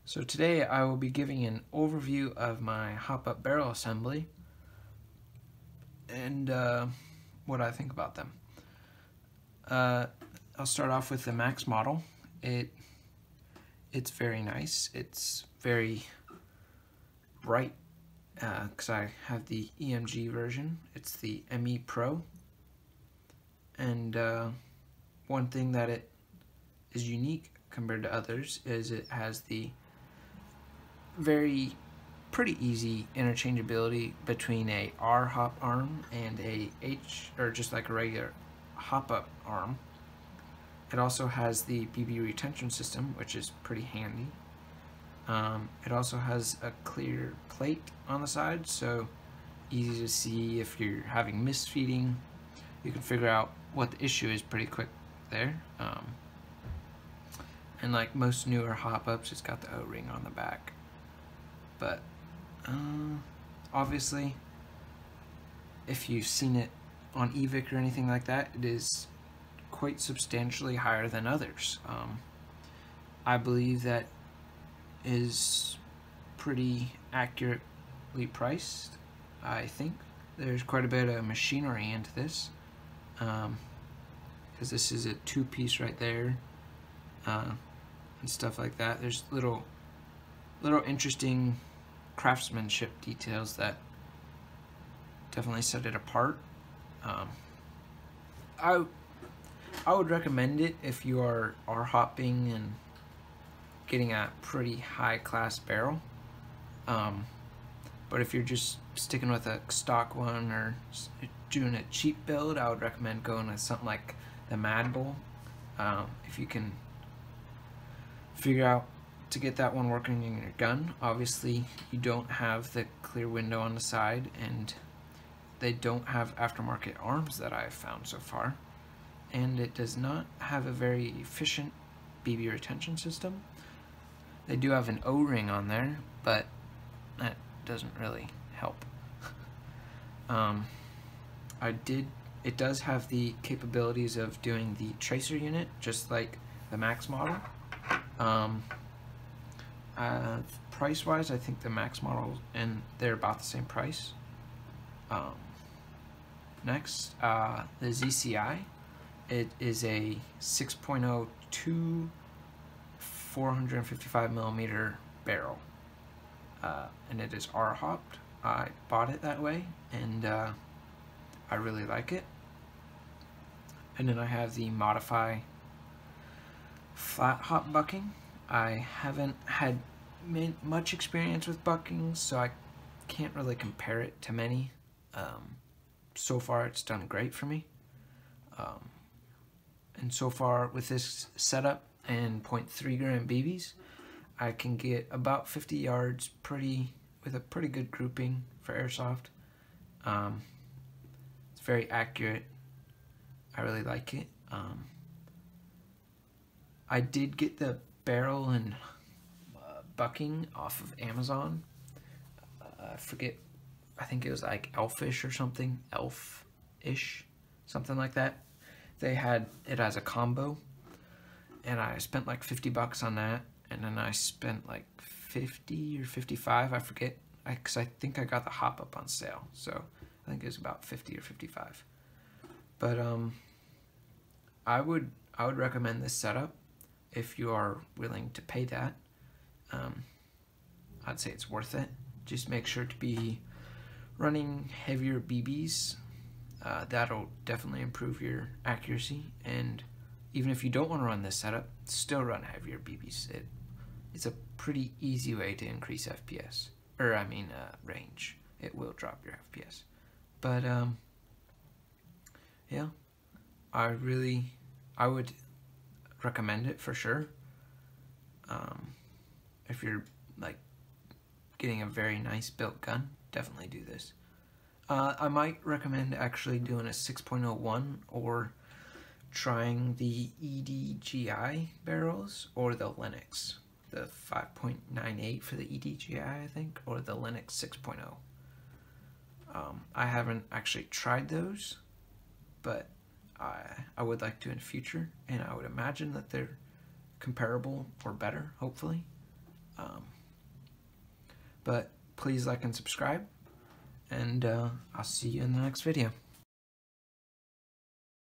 So today I will be giving an overview of my Hopup barrel assembly and what I think about them. I'll start off with the Maxx model. It's very nice. It's very bright because I have the EMG version. It's the ME Pro, and one thing that it is unique compared to others is it has the pretty easy interchangeability between a R-hop arm and a H, or just like a regular Hopup arm. It also has the BB retention system, which is pretty handy. It also has a clear plate on the side, so easy to see if you're having misfeeding. You can figure out what the issue is pretty quick there. And like most newer Hopups, it's got the O-ring on the back. But obviously, if you've seen it on eVic or anything like that, it is quite substantially higher than others. I believe that is pretty accurately priced. I think there's quite a bit of machinery into this, because this is a two-piece right there, and stuff like that. There's little interesting craftsmanship details that definitely set it apart. I would recommend it if you are hopping and getting a pretty high class barrel. But if you're just sticking with a stock one or doing a cheap build, I would recommend going with something like the Mad Bull. If you can figure out to get that one working in your gun. Obviously, you don't have the clear window on the side, and they don't have aftermarket arms that I've found so far. And it does not have a very efficient BB retention system. They do have an O-ring on there, but that doesn't really help. It does have the capabilities of doing the tracer unit, just like the Maxx model. Price-wise, I think the Maxx model and they're about the same price. Next, the ZCI. It is a 6.02 455 millimeter barrel, and it is R-hopped. I bought it that way, and I really like it. And then I have the Modify flat hop bucking. I haven't had much experience with bucking, so I can't really compare it to many. So far it's done great for me. And so far with this setup and 0.3 gram BBs, I can get about 50 yards with a pretty good grouping for Airsoft. It's very accurate. I really like it. I did get the barrel and bucking off of Amazon. I forget, I think it was like Elfish or something, Elf-ish, something like that. They had it as a combo, and I spent like 50 bucks on that, and then I spent like 50 or 55, I forget, because I think I got the Hopup on sale, so I think it was about 50 or 55. But I would recommend this setup if you are willing to pay that. I'd say it's worth it. Just make sure to be running heavier BBs. That'll definitely improve your accuracy, and even if you don't want to run this setup, still run heavier BBs. It's a pretty easy way to increase FPS, or I mean range. It will drop your FPS, but yeah, I would recommend it for sure. If you're like getting a very nice built gun, definitely do this. I might recommend actually doing a 6.01 or trying the EDGI barrels or the Linux, the 5.98 for the EDGI, I think, or the Linux 6.0. I haven't actually tried those, but I would like to in the future, and I would imagine that they're comparable or better, hopefully. But please like and subscribe, and I'll see you in the next video.